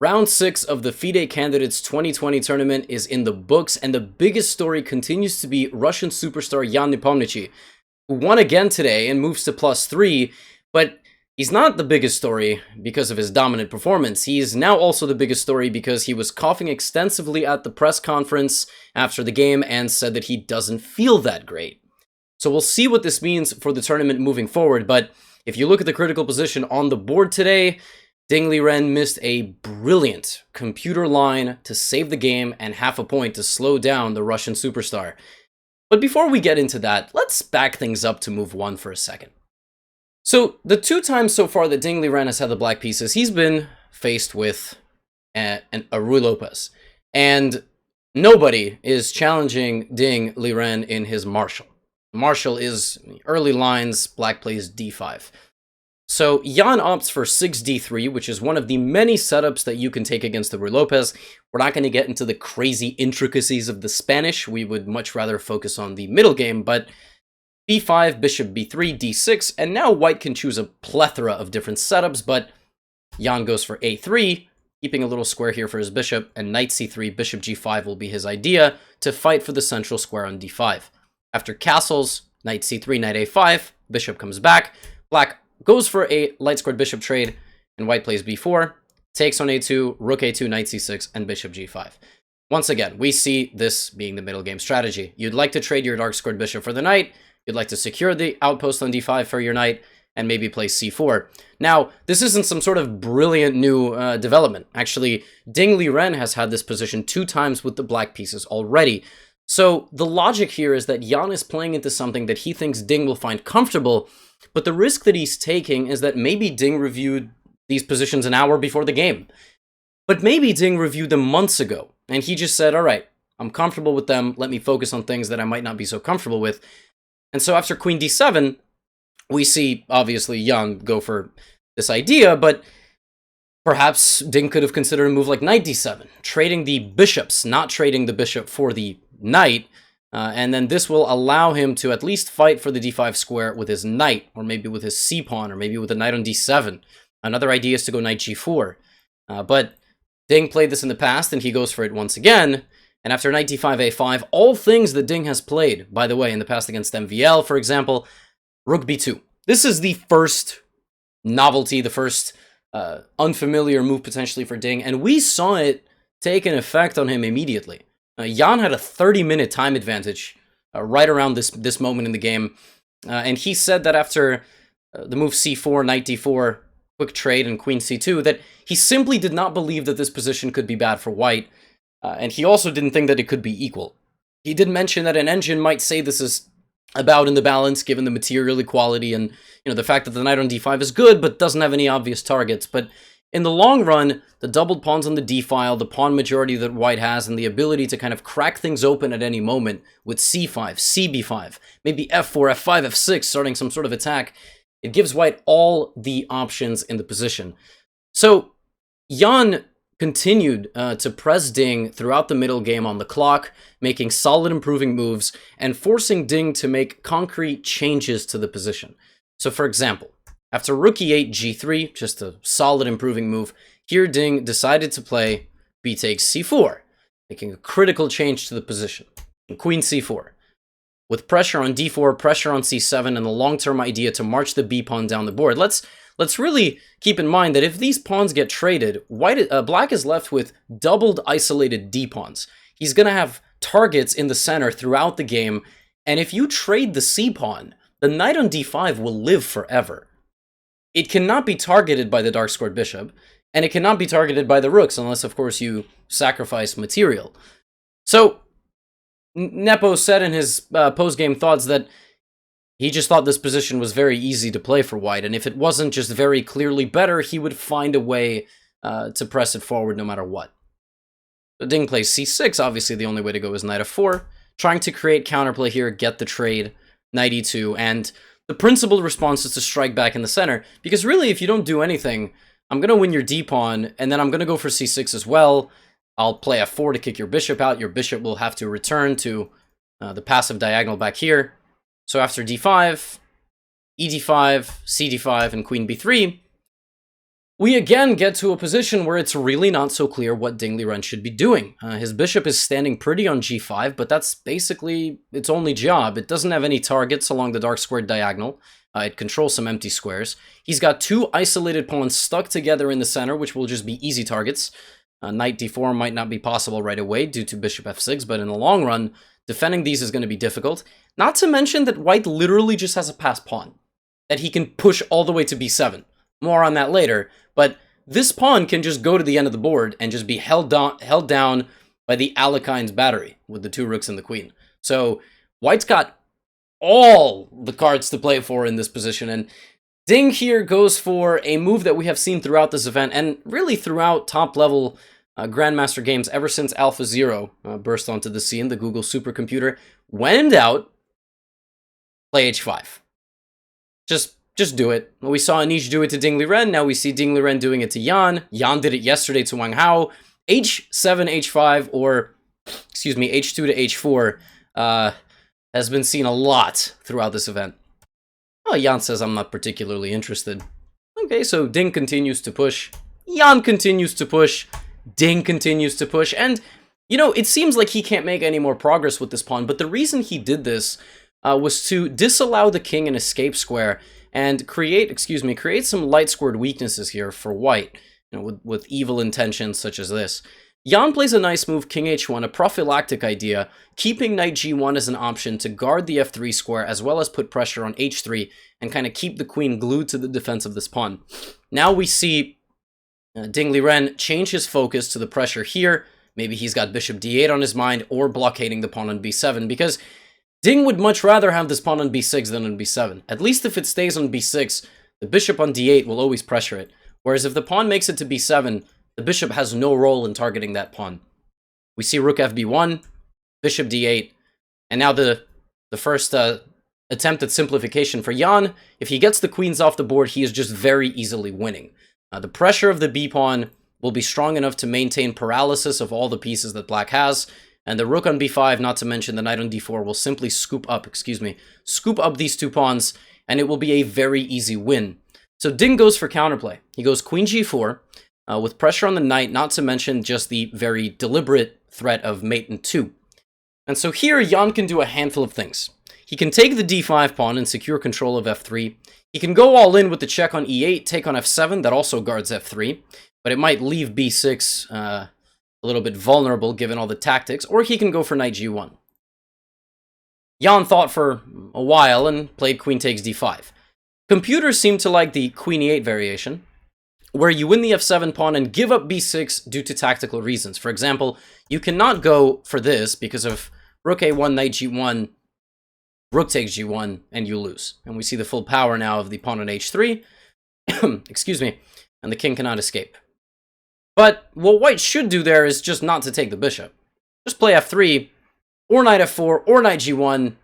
Round 6 of the FIDE Candidates 2020 tournament is in the books, and the biggest story continues to be Russian superstar Yan Nepomniachtchi, who won again today and moves to +3, but he's not the biggest story because of his dominant performance. He's now also the biggest story because he was coughing extensively at the press conference after the game and said that he doesn't feel that great. So we'll see what this means for the tournament moving forward, but if you look at the critical position on the board today, Ding Liren missed a brilliant computer line to save the game and half a point to slow down the Russian superstar. But before we get into that, let's back things up to move 1 for a second. So the 2 times so far that Ding Liren has had the black pieces, he's been faced with a Ruy Lopez. And nobody is challenging Ding Liren in his Marshall. Marshall is early lines, black plays d5. So Yan opts for 6d3, which is one of the many setups that you can take against the Ruy Lopez. We're not going to get into the crazy intricacies of the Spanish. We would much rather focus on the middle game, but b5, bishop b3, d6, and now white can choose a plethora of different setups, but Yan goes for a3, keeping a little square here for his bishop, and knight c3, bishop g5 will be his idea to fight for the central square on d5. After castles, knight c3, knight a5, bishop comes back, black goes for a light squared bishop trade, and white plays b4, takes on a2, rook a2, knight c6, and bishop g5. Once again, we see this being the middle game strategy. You'd like to trade your dark squared bishop for the knight, you'd like to secure the outpost on d5 for your knight, and maybe play c4. Now, this isn't some sort of brilliant new development. Actually, Ding Liren has had this position 2 times with the black pieces already. So the logic here is that Yan is playing into something that he thinks Ding will find comfortable, but the risk that he's taking is that maybe Ding reviewed these positions an hour before the game. But maybe Ding reviewed them months ago, and he just said, all right, I'm comfortable with them, let me focus on things that I might not be so comfortable with. And so after queen d7, we see, obviously, Yan go for this idea, but perhaps Ding could have considered a move like knight d7, trading the bishops, not trading the bishop for the knight, and then this will allow him to at least fight for the d5 square with his knight, or maybe with his c-pawn, or maybe with a knight on d7. Another idea is to go knight g4, but Ding played this in the past, and he goes for it once again, and after knight d5, a5, all things that Ding has played, by the way, in the past against MVL, for example, rook b2. This is the first novelty, the first unfamiliar move potentially for Ding, and we saw it take an effect on him immediately. Yan had a 30-minute time advantage right around this moment in the game, and he said that after the move c4, knight d4, quick trade, and queen c2, that he simply did not believe that this position could be bad for white, and he also didn't think that it could be equal. He did mention that an engine might say this is about in the balance, given the material equality and the fact that the knight on d5 is good, but doesn't have any obvious targets, but in the long run, the doubled pawns on the d-file, the pawn majority that white has, and the ability to kind of crack things open at any moment with c5, cb5, maybe f4, f5, f6, starting some sort of attack, it gives white all the options in the position. So Yan continued to press Ding throughout the middle game on the clock, making solid improving moves, and forcing Ding to make concrete changes to the position. So for example, after rook e8, g3, just a solid improving move, here Ding decided to play b takes c4, making a critical change to the position. And queen c4. With pressure on d4, pressure on c7, and the long-term idea to march the b-pawn down the board, let's really keep in mind that if these pawns get traded, black is left with doubled isolated d-pawns. He's going to have targets in the center throughout the game, and if you trade the c-pawn, the knight on d5 will live forever. It cannot be targeted by the dark squared bishop, and it cannot be targeted by the rooks, unless, of course, you sacrifice material. So, Nepo said in his post-game thoughts that he just thought this position was very easy to play for white, and if it wasn't just very clearly better, he would find a way to press it forward no matter what. So Ding plays c6, obviously the only way to go is knight f4, trying to create counterplay here, get the trade, knight e2, and the principled response is to strike back in the center, because really, if you don't do anything, I'm going to win your d-pawn, and then I'm going to go for c6 as well. I'll play f4 to kick your bishop out. Your bishop will have to return to the passive diagonal back here. So after d5, ed5, cd5, and queen b3, we again get to a position where it's really not so clear what Ding Liren should be doing. His bishop is standing pretty on g5, but that's basically its only job. It doesn't have any targets along the dark squared diagonal. It controls some empty squares. He's got two isolated pawns stuck together in the center, which will just be easy targets. Knight d4 might not be possible right away due to bishop f6, but in the long run, defending these is going to be difficult. Not to mention that white literally just has a passed pawn that he can push all the way to b7. More on that later, but this pawn can just go to the end of the board and just be held down by the Alekine's battery with the two rooks and the queen. So white's got all the cards to play for in this position, and Ding here goes for a move that we have seen throughout this event and really throughout top-level Grandmaster games ever since AlphaZero burst onto the scene, the Google supercomputer. When in doubt, play h5. Just do it. We saw Anish do it to Ding Liren, now we see Ding Liren doing it to Yan. Yan did it yesterday to Wang Hao. h7, h5, or, excuse me, h2 to h4 has been seen a lot throughout this event. Oh, Yan says I'm not particularly interested. Okay, so Ding continues to push. Yan continues to push. Ding continues to push. And, you know, it seems like he can't make any more progress with this pawn, but the reason he did this was to disallow the king an escape square and create some light squared weaknesses here for white, you know, with evil intentions such as this. Yan plays a nice move, king h1, a prophylactic idea, keeping knight g1 as an option to guard the f3 square as well as put pressure on h3 and kind of keep the queen glued to the defense of this pawn. Now we see Ding Liren change his focus to the pressure here. Maybe he's got bishop d8 on his mind or blockading the pawn on b7, because Ding would much rather have this pawn on b6 than on b7. At least if it stays on b6, the bishop on d8 will always pressure it. Whereas if the pawn makes it to b7, the bishop has no role in targeting that pawn. We see rook fb1, bishop d8, and now the first attempt at simplification for Yan. If he gets the queens off the board, he is just very easily winning. The pressure of the b-pawn will be strong enough to maintain paralysis of all the pieces that black has, and the rook on b5, not to mention the knight on d4, will simply scoop up these two pawns, and it will be a very easy win. So Ding goes for counterplay. He goes queen g4, with pressure on the knight, not to mention just the very deliberate threat of mate in 2. And so here, Yan can do a handful of things. He can take the d5 pawn and secure control of f3. He can go all in with the check on e8, take on f7, that also guards f3, but it might leave b6 a little bit vulnerable given all the tactics, or he can go for knight g1. Yan thought for a while and played queen takes d5. Computers seem to like the queen e8 variation, where you win the f7 pawn and give up b6 due to tactical reasons. For example, you cannot go for this because of rook a1, knight g1, rook takes g1, and you lose. And we see the full power now of the pawn on h3, excuse me, and the king cannot escape. But what white should do there is just not to take the bishop. Just play f3, or knight f4, or knight g1,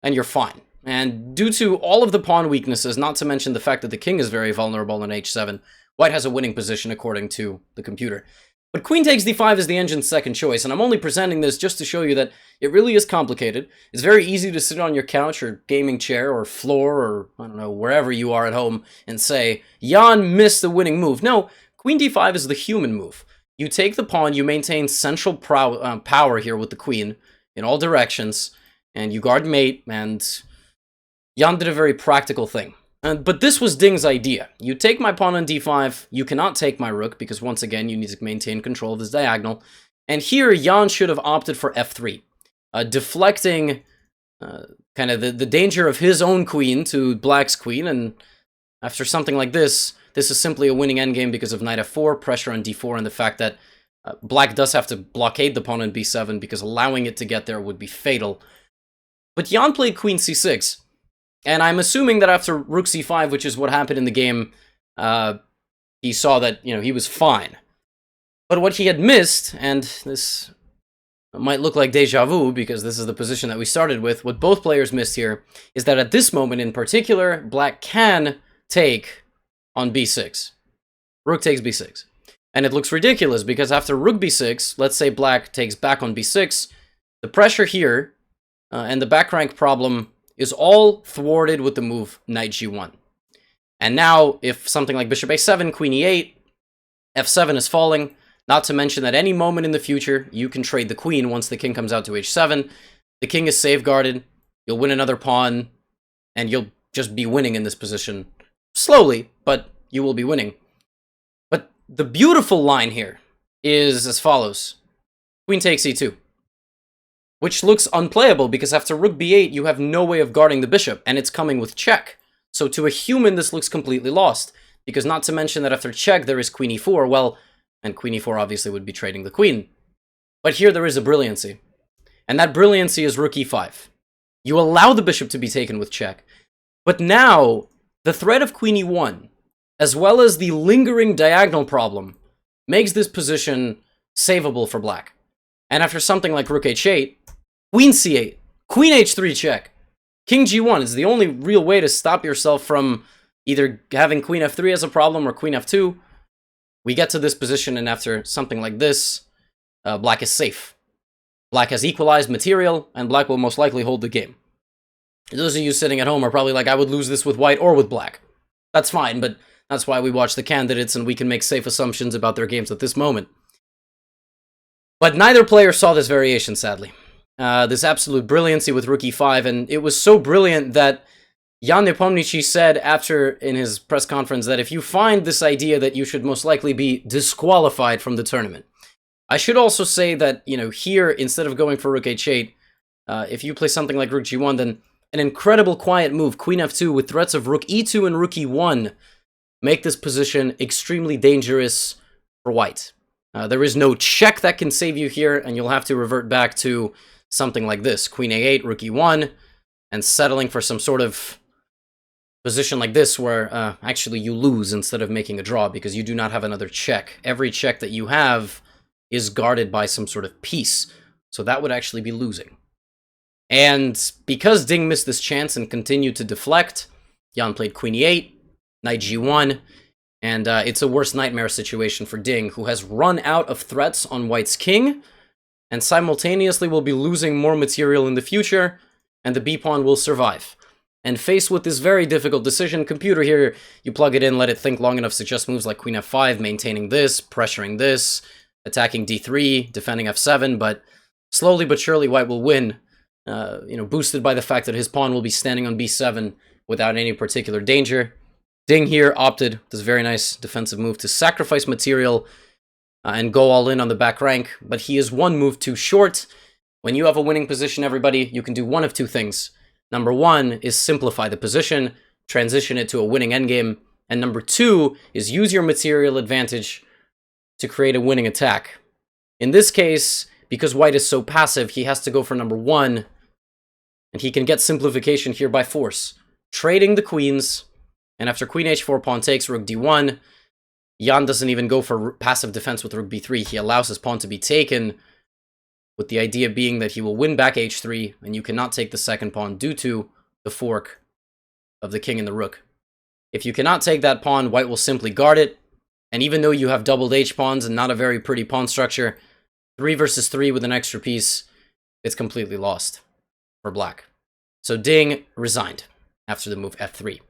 and you're fine. And due to all of the pawn weaknesses, not to mention the fact that the king is very vulnerable on h7, white has a winning position according to the computer. But queen takes d5 is the engine's second choice, and I'm only presenting this just to show you that it really is complicated. It's very easy to sit on your couch or gaming chair or floor or, I don't know, wherever you are at home and say, Yan missed the winning move. No, queen d5 is the human move. You take the pawn, you maintain central power here with the queen in all directions, and you guard mate, and Yan did a very practical thing. But this was Ding's idea. You take my pawn on d5, you cannot take my rook, because once again, you need to maintain control of this diagonal. And here, Yan should have opted for f3, deflecting kind of the danger of his own queen to black's queen. And after something like this, this is simply a winning endgame because of knight f4, pressure on d4, and the fact that black does have to blockade the pawn on b7, because allowing it to get there would be fatal. But Yan played queen c6. And I'm assuming that after rook c5, which is what happened in the game, he saw that, you know, he was fine. But what he had missed, and this might look like deja vu because this is the position that we started with, what both players missed here is that at this moment in particular, black can take on b6. Rook takes b6. And it looks ridiculous because after rook b6, let's say black takes back on b6, the pressure here and the back rank problem is all thwarted with the move knight g1. And now, if something like bishop a7, queen e8, f7 is falling, not to mention that any moment in the future, you can trade the queen once the king comes out to h7. The king is safeguarded, you'll win another pawn, and you'll just be winning in this position. Slowly, but you will be winning. But the beautiful line here is as follows. Queen takes e2. Which looks unplayable because after rook b8, you have no way of guarding the bishop, and it's coming with check. So to a human, this looks completely lost. Because not to mention that after check, there is queen e4. Well, and queen e4 obviously would be trading the queen. But here there is a brilliancy. And that brilliancy is rook e5. You allow the bishop to be taken with check. But now, the threat of queen e1, as well as the lingering diagonal problem, makes this position savable for black. And after something like rook h8, queen c8, queen h3 check, king g1 is the only real way to stop yourself from either having queen f3 as a problem or queen f2. We get to this position, and after something like this, black is safe. Black has equalized material, and black will most likely hold the game. Those of you sitting at home are probably like, I would lose this with white or with black. That's fine, but that's why we watch the candidates, and we can make safe assumptions about their games at this moment. But neither player saw this variation, sadly. This absolute brilliancy with rook e5, and it was so brilliant that Jan Nepomniachtchi said after in his press conference that if you find this idea that you should most likely be disqualified from the tournament. I should also say that, you know, here, instead of going for rook h8, if you play something like rook g1, then an incredible quiet move, queen f2, with threats of rook e2 and rook e1, make this position extremely dangerous for white. There is no check that can save you here, and you'll have to revert back to something like this. Queen a8, rook e1, and settling for some sort of position like this where actually you lose instead of making a draw because you do not have another check. Every check that you have is guarded by some sort of piece, so that would actually be losing. And because Ding missed this chance and continued to deflect, Jan played queen e8, knight g1, and it's a worse nightmare situation for Ding, who has run out of threats on white's king, and simultaneously will be losing more material in the future, and the b-pawn will survive. And faced with this very difficult decision, computer here, you plug it in, let it think long enough, suggest moves like queen f5, maintaining this, pressuring this, attacking d3, defending f7, but slowly but surely white will win, boosted by the fact that his pawn will be standing on b7 without any particular danger. Ding here opted, this very nice defensive move, to sacrifice material and go all in on the back rank, but he is one move too short. When you have a winning position, everybody, you can do one of two things. Number one is simplify the position, transition it to a winning endgame, and number two is use your material advantage to create a winning attack. In this case, because white is so passive, he has to go for number one, and he can get simplification here by force. Trading the queens, and after queen h4, pawn takes, rook d1, Jan doesn't even go for passive defense with rook b3. He allows his pawn to be taken, with the idea being that he will win back h3, and you cannot take the second pawn due to the fork of the king and the rook. If you cannot take that pawn, white will simply guard it, and even though you have doubled h-pawns and not a very pretty pawn structure, 3 versus 3 with an extra piece, it's completely lost for black. So Ding resigned after the move f3.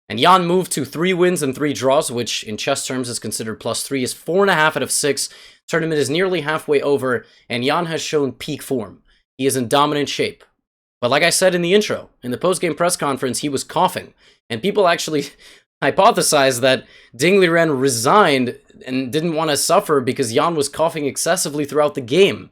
And Jan moved to 3 wins and 3 draws, which in chess terms is considered +3, is 4.5 out of 6. Tournament is nearly halfway over, and Jan has shown peak form. He is in dominant shape. But like I said in the intro, in the post-game press conference, he was coughing. And people actually hypothesized that Ding Liren resigned and didn't want to suffer because Jan was coughing excessively throughout the game.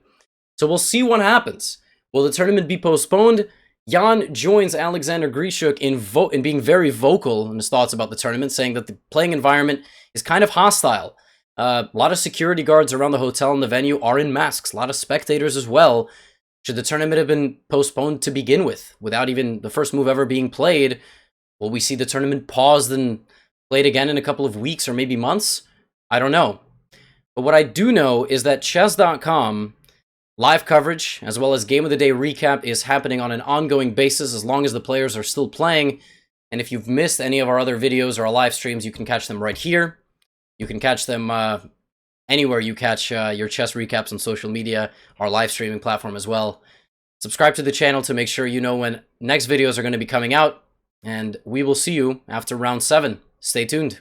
So we'll see what happens. Will the tournament be postponed? Jan joins Alexander Grishuk in being very vocal in his thoughts about the tournament, saying that the playing environment is kind of hostile. A lot of security guards around the hotel and the venue are in masks, a lot of spectators as well. Should the tournament have been postponed to begin with, without even the first move ever being played? Will we see the tournament paused and played again in a couple of weeks or maybe months? I don't know. But what I do know is that chess.com live coverage, as well as Game of the Day recap, is happening on an ongoing basis as long as the players are still playing. And if you've missed any of our other videos or our live streams, you can catch them right here. You can catch them anywhere you catch your chess recaps on social media, our live streaming platform as well. Subscribe to the channel to make sure you know when next videos are going to be coming out. And we will see you after round 7. Stay tuned.